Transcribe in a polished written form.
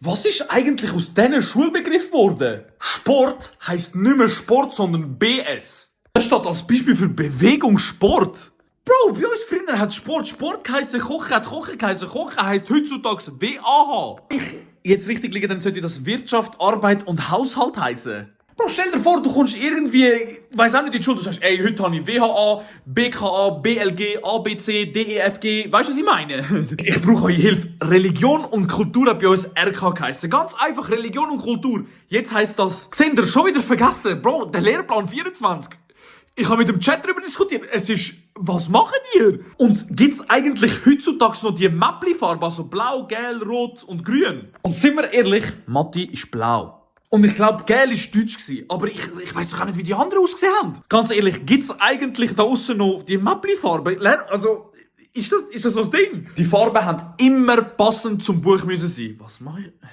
Was ist eigentlich aus diesen Schulbegriff geworden? Sport heisst nicht mehr Sport, sondern BS. Das steht als Beispiel für Bewegungssport. Bro, bei uns früher hat Sport geheissen, Kochen hat Kochen geheissen, Kochen heisst heutzutage WAH. Jetzt richtig liegen, dann sollte das Wirtschaft, Arbeit und Haushalt heissen. Bro, stell dir vor, du kommst irgendwie, weiss auch nicht, in die Schule, du sagst, ey, heute habe ich WHA, BKA, BLG, ABC, DEFG, weißt du, was ich meine? Ich brauche eure Hilfe. Religion und Kultur hat bei uns RK geheissen. Ganz einfach, Religion und Kultur. Jetzt heisst das, seht ihr, schon wieder vergessen, Bro, der Lehrplan 24. Ich habe mit dem Chat darüber diskutiert. Es ist, was machen ihr? Und gibt's eigentlich heutzutage noch die Mäppli-Farbe, also blau, gelb, rot und grün? Und sind wir ehrlich, Matti ist blau. Und ich glaube, gel war deutsch gewesen. Aber ich weiss doch auch nicht, wie die anderen ausgesehen haben. Ganz ehrlich, gibt's eigentlich da aussen noch die Mäppli-Farbe? Also, ist das so das Ding? Die Farben haben immer passend zum Buch müssen sein. Was mache ich?